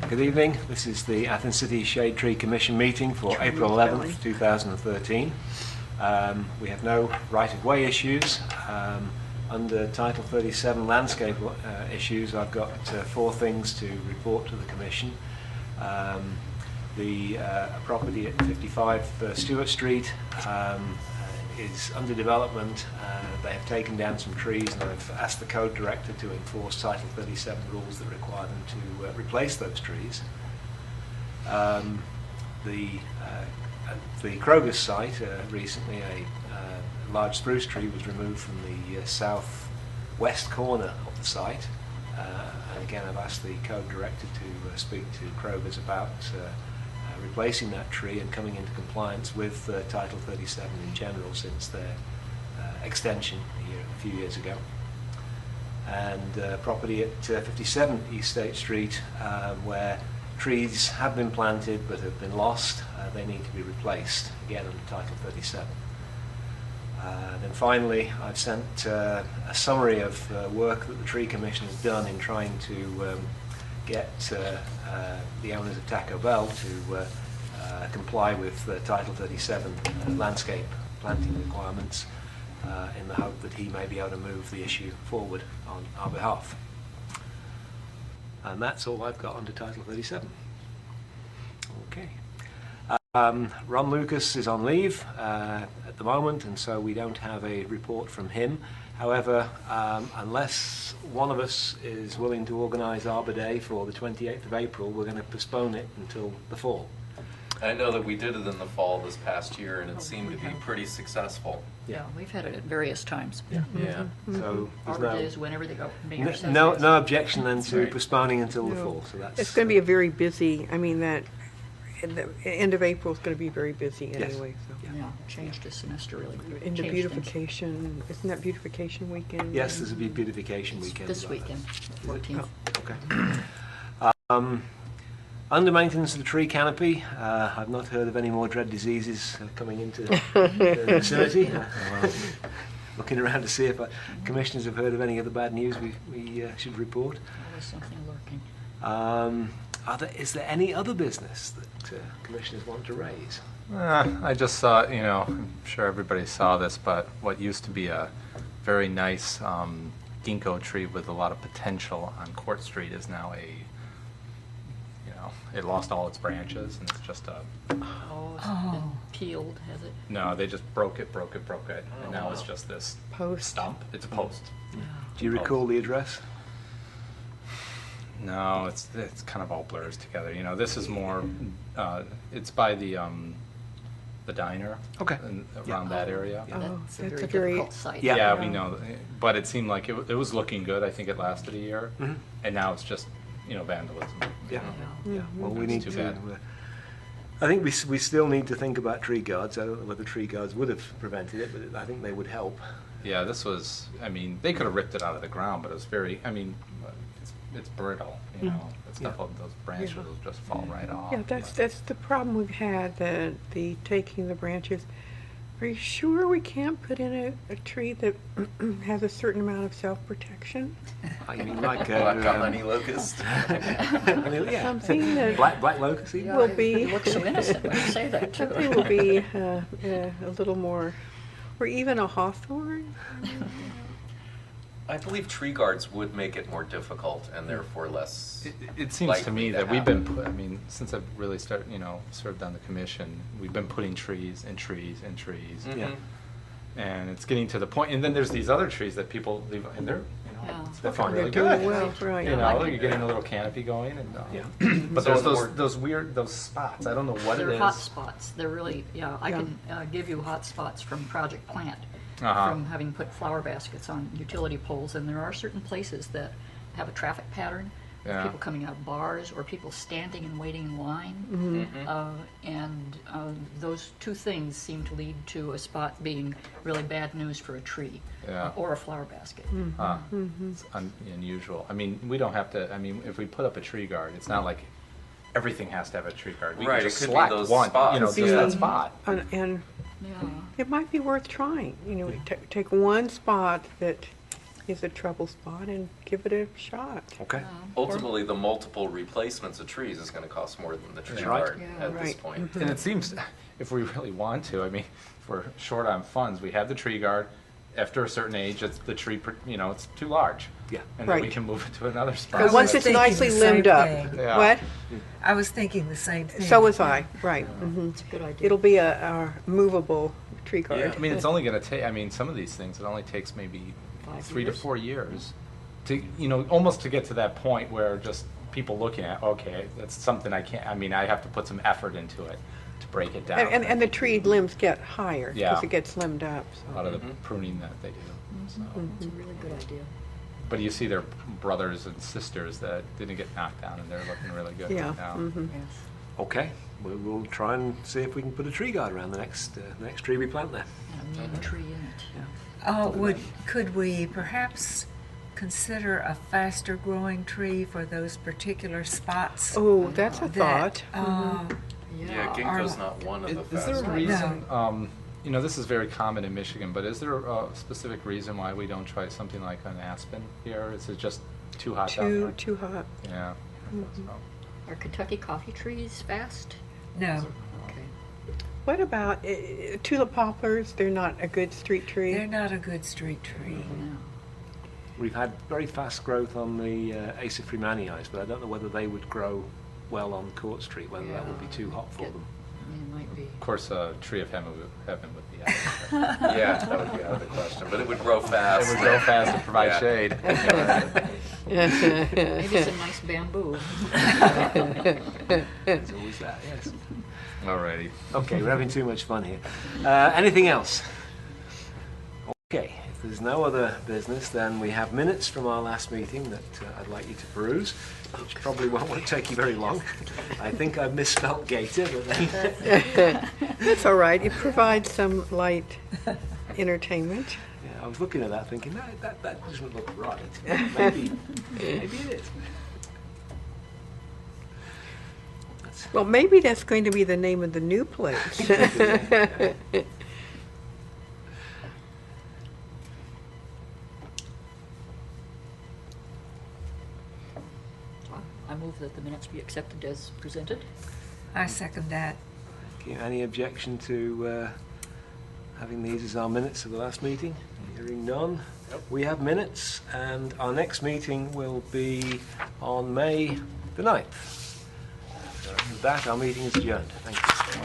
Good evening. This is the Athens City Shade Tree Commission meeting for April 11th, 2013. We have no right-of-way issues. Under Title 37 landscape issues, I've got four things to report to the Commission. The property at 55 Stewart Street is under development. They have taken down some trees, and I've asked the code director to enforce Title 37 rules that require them to replace those trees. The Kroger's site, recently a large spruce tree was removed from the southwest corner of the site. And again, I've asked the code director to speak to Kroger's about replacing that tree and coming into compliance with Title 37 in general since their extension a few years ago. And property at 57 East State Street, where trees have been planted but have been lost, they need to be replaced, again under Title 37. Then finally, I've sent a summary of work that the Tree Commission has done in trying to get the owners of Taco Bell to comply with Title 37 landscape planting requirements in the hope that he may be able to move the issue forward on our behalf. And that's all I've got under Title 37. Okay. Ron Lucas is on leave at the moment, and so we don't have a report from him. However, unless one of us is willing to organise Arbor Day for the 28th of April, we're going to postpone it until the fall. I know that we did it in the fall this past year, and it seemed to be pretty successful. Yeah, we've had it at various times. Yeah. Yeah. So there's Arbor Day is whenever they go. no objection then to right. postponing until the fall. So that's It's going to be a very busy, I mean, that the end of April is going to be very busy anyway. So. Yeah, changed the semester really. Into Changed beautification, isn't that beautification weekend? yes, there's a big beautification things. weekend. This weekend, 14th. Okay. Under maintenance of the tree canopy, I've not heard of any more dread diseases coming into the vicinity. Looking around to see if commissioners have heard of any other bad news we should report. Always something lurking. Is there any other business that commissioners want to raise? I just saw, I'm sure everybody saw this, but what used to be a very nice ginkgo tree with a lot of potential on Court Street is now it lost all its branches, and it's just a... Oh, it's been peeled, has it? No, they just broke it, and now it's just this Post. stump. It's a post. Do you recall the address? No, it's kind of all blurs together. This is more, it's by the diner. Okay. Around that area. Oh, That's a that's very a very- difficult site. Yeah, we know, but it seemed like it was looking good. I think it lasted a year, and now it's just, vandalism. Yeah. Yeah. Well, we It's need too to. bad. I think we still need to think about tree guards. I don't know whether tree guards would have prevented it, but I think they would help. Yeah, this was, they could have ripped it out of the ground, but it was very, it's brittle, It's got those branches will just fall right off. Yeah, that's the problem we've had, the taking the branches. Are you sure we can't put in a tree that has a certain amount of self-protection? You mean like Black honey locust. yeah. Something that Black locust even? will be, It looks so innocent when you say that, too. something will be a little more, or even a hawthorn? I believe tree guards would make it more difficult and therefore less. It seems to likely me to that we've been, happen. since I've really started, served on the commission, we've been putting trees and trees and trees. Yeah. And it's getting to the point, and then there's these other trees that people leave, and they're, Yeah. they're falling They're really doing good. well, right. You're getting a little canopy going, and Yeah. but So there's in the word- those weird spots. I don't know what it They're is. hot spots. They're really, I Yeah. can give you hot spots from Project Plant, Uh-huh. from having put flower baskets on utility poles, and there are certain places that have a traffic pattern. Yeah. People coming out of bars or people standing and waiting in line. And those two things seem to lead to a spot being really bad news for a tree Yeah. or a flower basket. It's unusual. We don't have to. If we put up a tree guard, it's not like everything has to have a tree guard. We Right, can just it could be select those one, spots. just that spot. And Yeah. it might be worth trying, take one spot that is a trouble spot and give it a shot. Okay. Ultimately, the multiple replacements of trees is going to cost more than the tree That's right. guard Yeah. at this Right. point. And it seems, if we really want to, I mean, if we're short on funds, we have the tree guard. After a certain age, it's the tree, it's too large. Yeah. And then we Right. can move it to another spot. But once it's thinking nicely the same limbed up. thing. Yeah. What? I was thinking the same thing. So was I, right. Mhm. It's a good idea. It'll be a movable tree guard. Yeah. I mean, it's only going to take, some of these things, it only takes maybe 5 3 to years. 4 years to, almost to get to that point where just people looking at, okay, that's something I can't, I have to put some effort into it to break it down. And the tree limbs get higher Yeah. because it gets limbed up. A lot of the pruning that they do. So. It's a really good idea. But you see their brothers and sisters that didn't get knocked down, and they're looking really good Yeah. right now. Mhm. Yes. Okay. We'll try and see if we can put a tree guard around the next tree we plant there. And a neem tree in it. Could we perhaps consider a faster growing tree for those particular spots? Oh, that's a that, thought. Yeah, ginkgo's not one of the Is there a fastest. reason, this is very common in Michigan, but is there a specific reason why we don't try something like an aspen here? Is it just too hot down there? Too hot. Yeah. So, Are Kentucky coffee trees fast? No, Okay. What about tulip poplars? They're not a good street tree. they're not a good street tree. No. We've had very fast growth on the Acer Freemanii, but I don't know whether they would grow well on Court Street, whether that would be too hot for Get- them. It might be. of course, a tree of heaven would be out. Yeah, that would be out of the question, but it would grow fast. It would grow fast to provide Yeah. shade. Maybe some nice bamboo. There's always that, yes. Alrighty. Okay, we're having too much fun here. Anything else? Okay, if there's no other business, then we have minutes from our last meeting that I'd like you to peruse, which probably won't take you very long. I think I've misspelt gator, but then... That's all right. It provides some light entertainment. Yeah, I was looking at that thinking, that doesn't look right. Maybe it is. Well, maybe that's going to be the name of the new place. I move that the minutes be accepted as presented. I second that. Okay, any objection to having these as our minutes of the last meeting? Hearing none. We have minutes, and our next meeting will be on May the 9th. With that, our meeting is adjourned. Thank you.